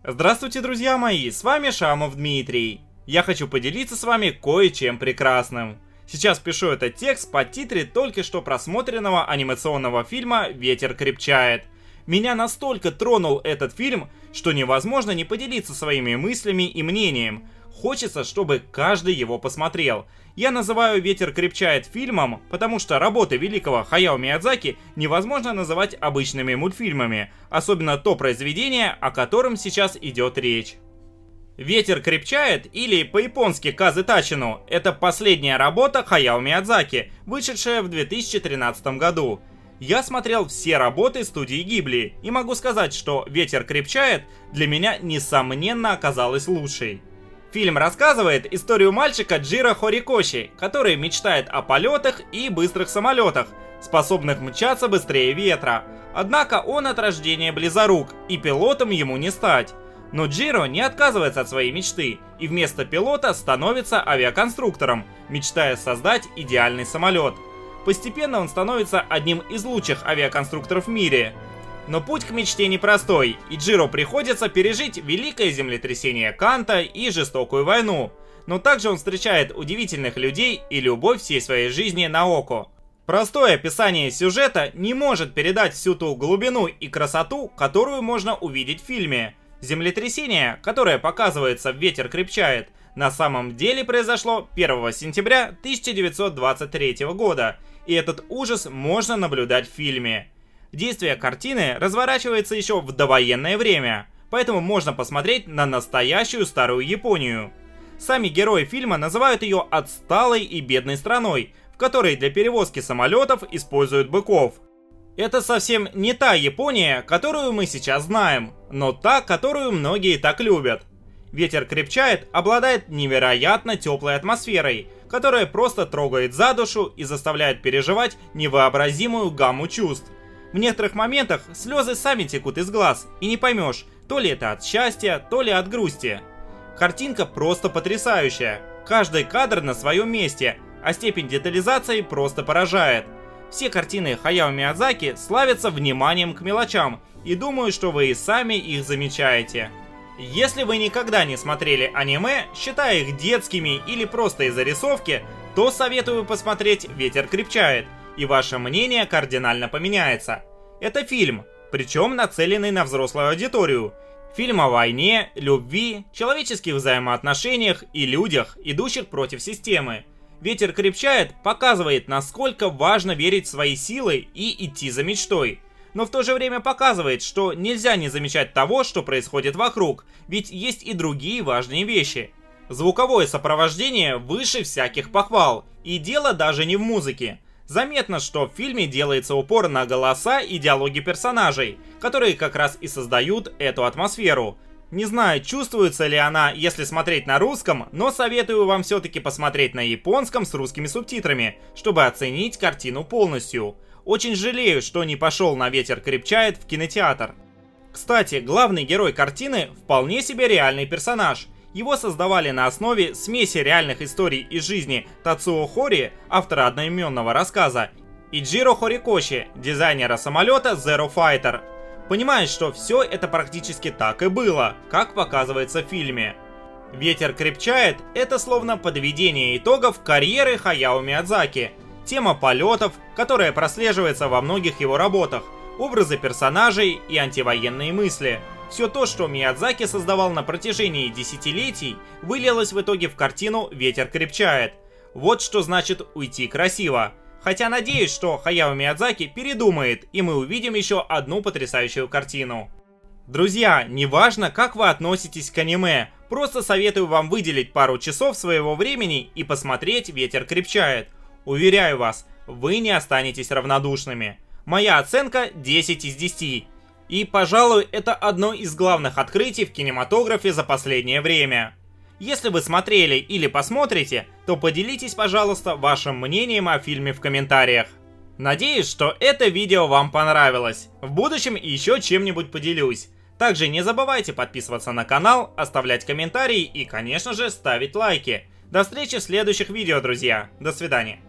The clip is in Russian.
Здравствуйте, друзья мои, с вами Шамов Дмитрий. Я хочу поделиться с вами кое-чем прекрасным. Сейчас пишу этот текст под титры только что просмотренного анимационного фильма «Ветер крепчает». Меня настолько тронул этот фильм, что невозможно не поделиться своими мыслями и мнением. Хочется, чтобы каждый его посмотрел. Я называю «Ветер крепчает» фильмом, потому что работы великого Хаяо Миядзаки невозможно называть обычными мультфильмами, особенно то произведение, о котором сейчас идет речь. «Ветер крепчает» или по-японски «Казэ Тачино» — это последняя работа Хаяо Миядзаки, вышедшая в 2013 году. Я смотрел все работы студии Гибли и могу сказать, что «Ветер крепчает» для меня несомненно оказалась лучшей. Фильм рассказывает историю мальчика Джиро Хорикоши, который мечтает о полетах и быстрых самолетах, способных мчаться быстрее ветра. Однако он от рождения близорук, и пилотом ему не стать. Но Джиро не отказывается от своей мечты, и вместо пилота становится авиаконструктором, мечтая создать идеальный самолет. Постепенно он становится одним из лучших авиаконструкторов в мире. Но путь к мечте непростой, и Джиро приходится пережить великое землетрясение Канто и жестокую войну. Но также он встречает удивительных людей и любовь всей своей жизни Наоко. Простое описание сюжета не может передать всю ту глубину и красоту, которую можно увидеть в фильме. Землетрясение, которое показывается в «Ветер крепчает», на самом деле произошло 1 сентября 1923 года, и этот ужас можно наблюдать в фильме. Действие картины разворачивается еще в довоенное время, поэтому можно посмотреть на настоящую старую Японию. Сами герои фильма называют ее отсталой и бедной страной, в которой для перевозки самолетов используют быков. Это совсем не та Япония, которую мы сейчас знаем, но та, которую многие так любят. «Ветер крепчает» обладает невероятно теплой атмосферой, которая просто трогает за душу и заставляет переживать невообразимую гамму чувств. В некоторых моментах слезы сами текут из глаз, и не поймешь, то ли это от счастья, то ли от грусти. Картинка просто потрясающая, каждый кадр на своем месте, а степень детализации просто поражает. Все картины Хаяо Миядзаки славятся вниманием к мелочам, и думаю, что вы и сами их замечаете. Если вы никогда не смотрели аниме, считая их детскими или просто из-за рисовки, то советую посмотреть «Ветер крепчает», и ваше мнение кардинально поменяется. Это фильм, причем нацеленный на взрослую аудиторию. Фильм о войне, любви, человеческих взаимоотношениях и людях, идущих против системы. «Ветер крепчает» показывает, насколько важно верить в свои силы и идти за мечтой. Но в то же время показывает, что нельзя не замечать того, что происходит вокруг, ведь есть и другие важные вещи. Звуковое сопровождение выше всяких похвал, и дело даже не в музыке. Заметно, что в фильме делается упор на голоса и диалоги персонажей, которые как раз и создают эту атмосферу. Не знаю, чувствуется ли она, если смотреть на русском, но советую вам все-таки посмотреть на японском с русскими субтитрами, чтобы оценить картину полностью. Очень жалею, что не пошел на «Ветер крепчает» в кинотеатр. Кстати, главный герой картины вполне себе реальный персонаж. Его создавали на основе смеси реальных историй из жизни Тацуо Хори, автора одноименного рассказа, и Джиро Хорикоши, дизайнера самолета Zero Fighter. Понимаешь, что все это практически так и было, как показывается в фильме. «Ветер крепчает» — это словно подведение итогов карьеры Хаяо Миядзаки. Тема полетов, которая прослеживается во многих его работах, образы персонажей и антивоенные мысли. Все то, что Миядзаки создавал на протяжении десятилетий, вылилось в итоге в картину «Ветер крепчает». Вот что значит уйти красиво. Хотя надеюсь, что Хаяо Миядзаки передумает, и мы увидим еще одну потрясающую картину. Друзья, неважно, как вы относитесь к аниме, просто советую вам выделить пару часов своего времени и посмотреть «Ветер крепчает». Уверяю вас, вы не останетесь равнодушными. Моя оценка 10 из 10. И, пожалуй, это одно из главных открытий в кинематографе за последнее время. Если вы смотрели или посмотрите, то поделитесь, пожалуйста, вашим мнением о фильме в комментариях. Надеюсь, что это видео вам понравилось. В будущем еще чем-нибудь поделюсь. Также не забывайте подписываться на канал, оставлять комментарии и, конечно же, ставить лайки. До встречи в следующих видео, друзья. До свидания.